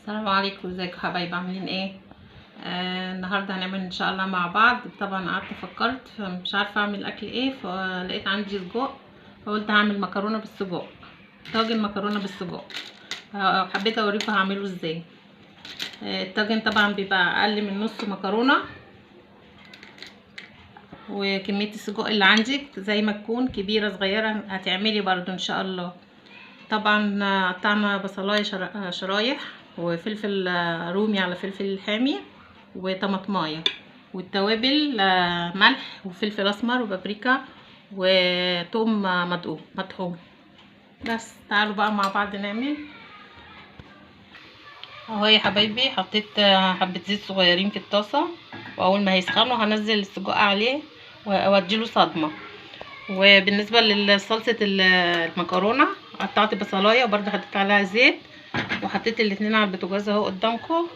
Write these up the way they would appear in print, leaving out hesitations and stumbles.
السلام عليكم، ازيكم يا حبايبي؟ عاملين ايه؟ النهارده هنعمل ان شاء الله مع بعض. طبعا قعدت فكرت مش عارفه اعمل اكل ايه، فلقيت عندي سجق فقلت هعمل مكرونه بالسجق، طاجن مكرونه بالسجق. حبيت اوريكم هعمله ازاي. الطاجن طبعا بيبقى اقل من نص مكرونه، وكميه السجق اللي عندك زي ما تكون كبيره صغيره هتعملي برضو ان شاء الله. طبعا قطعنا بصلايه شرايح، وفلفل رومي على فلفل حامي، وطماطمايه، والتوابل ملح وفلفل اسمر وبابريكا وثوم مطحون. بس تعالوا بقى مع بعض نعمل. اهو يا حبايبي حطيت حبه زيت صغيرين في الطاسه، واول ما هيسخنوا هنزل السجق عليه واديله صدمه. وبالنسبه لصلصه المكرونه قطعت بصلايه وبرده حطيت عليها زيت، وحطيت الاتنين على البوتاجاز اهو قدامكم.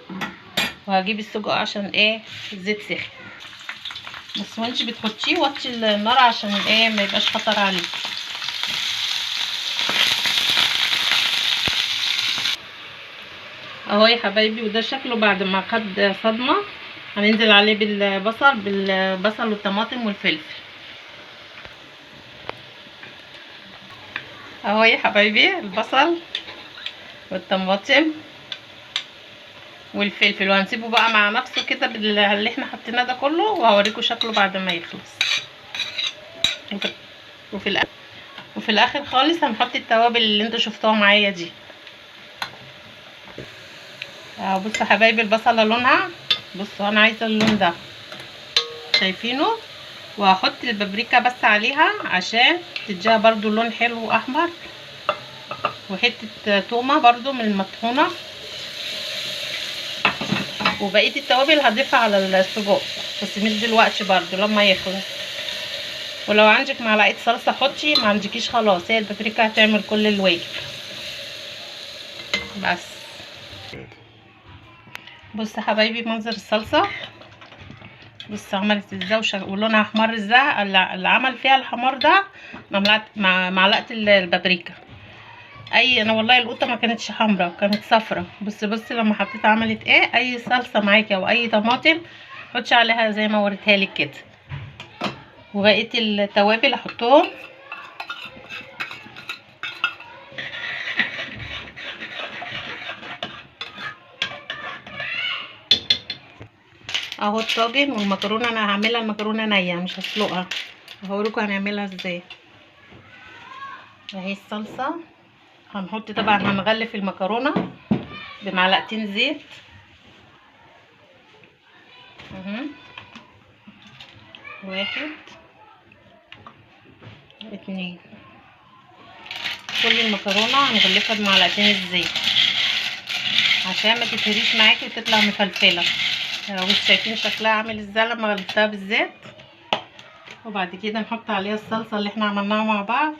وهجيب السجق عشان ايه الزيت سخن، بس وانتي بتحطيه وطي النار عشان ايه ما يبقاش خطر عليك. اهو يا حبايبي وده شكله بعد ما خد صدمه. هننزل عليه بالبصل والطماطم والفلفل. اهو يا حبايبي البصل والطماطم والفلفل، وهنسيبه بقى مع نفسه كده باللي احنا حطيناه ده كله، وهوريكم شكله بعد ما يخلص. وفي الاخر خالص هنحط التوابل اللي انتوا شفتوها معايا دي. بصوا يا حبايبي البصله لونها، بصوا انا عايزه اللون ده، شايفينه؟ وهحط البابريكا بس عليها عشان تديها برضو لون حلو احمر، وحته تومه برضو من المطحونه، وبقيه التوابل هضيفها على السجق بس مش دلوقتي، برضو لما يخلص. ولو عندك معلقه صلصه حطي، ما عندكيش خلاص هي البابريكا هتعمل كل الواجب. بس بصوا يا حبايبي منظر الصلصه، بص عملت ازاي ولونها احمر ازاي. اللي عمل فيها الحمار ده مع معلقه البابريكا. انا والله القطه ما كانتش حمراء، كانت صفرة. بص لما حطيت عملت ايه. اي صلصه معاكي او اي طماطم حطي عليها زي ما وريتها لك كده. وبقيه التوابل احطهم. اهو الطاجن والمكرونه، انا هعملها المكرونه نيه مش هسلقها، هوريكم هنعملها ازاي. اهي الصلصه. هنحط طبعا هنغلف المكرونه بمعلقتين زيت. واحد اتنين. كل المكرونه هنغلفها بمعلقتين الزيت عشان ما تتهريش معاكي وتطلع مفلفله. بصوا شايفين شكلها عامل ازاي لما غلفتها بالزيت. وبعد كده نحط عليها الصلصه اللي احنا عملناها مع بعض.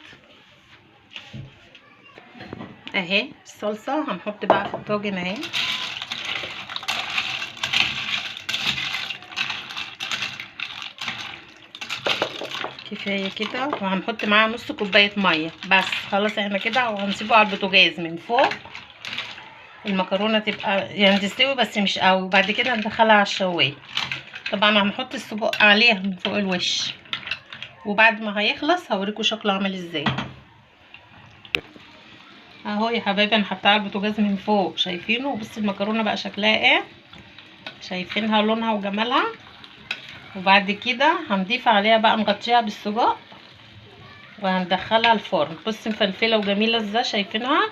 اهي الصلصه هنحط بقى في الطاجن اهي. كفايه كده، وهنحط معاها نص كوبايه ميه بس. خلاص احنا كده، وهنسيبه على البوتاجاز من فوق. المكرونه تبقى يعني تستوي بس مش قوي، وبعد كده ندخلها على الشوايه. طبعا هنحط السجق عليها من فوق الوش، وبعد ما هيخلص هوريكم شكله عامل ازاي. اهو يا حبايبي انا حطيتها على البوتاجاز من فوق، شايفينه؟ وبص المكرونه بقى شكلها ايه، شايفينها لونها وجمالها. وبعد كده هنضيف عليها بقى نغطيها بالسجق وهندخلها الفرن. بص مفلفله وجميله ازاي، شايفينها؟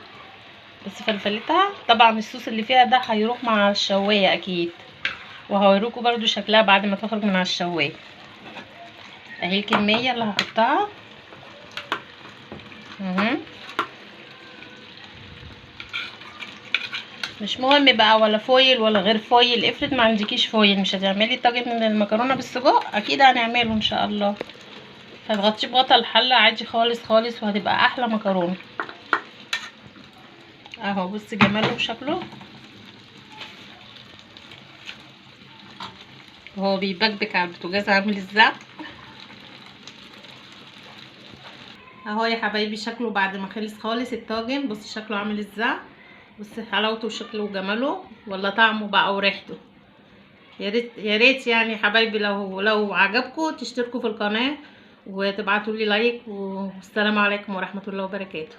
بس فلفلتها طبعا الصوص اللي فيها ده هيروح مع الشوايه اكيد، وهوريكم برضو شكلها بعد ما تخرج من على الشوايه. اهي الكميه اللي هحطها. مش مهم بقى ولا فويل ولا غير فويل. افرض ما عندكيش فويل مش هتعملي طاجن من المكرونه بالسجق، اكيد هنعمله ان شاء الله. هتغطيه بغطا الحله عادي خالص خالص، وهتبقى احلى مكرونه. اهو بص جماله وشكله، وهو بيبكبك على البوتاجاز عامل ازاي. اهو يا حبايبي شكله بعد ما خلص خالص الطاجن، بص شكله عامل ازاي. بصي حلاوته وشكله وجماله، ولا طعمه بقى وريحته. يا ريت يعني حبايبي لو عجبكم تشتركوا في القناه وتبعتوا لي لايك، والسلام عليكم ورحمه الله وبركاته.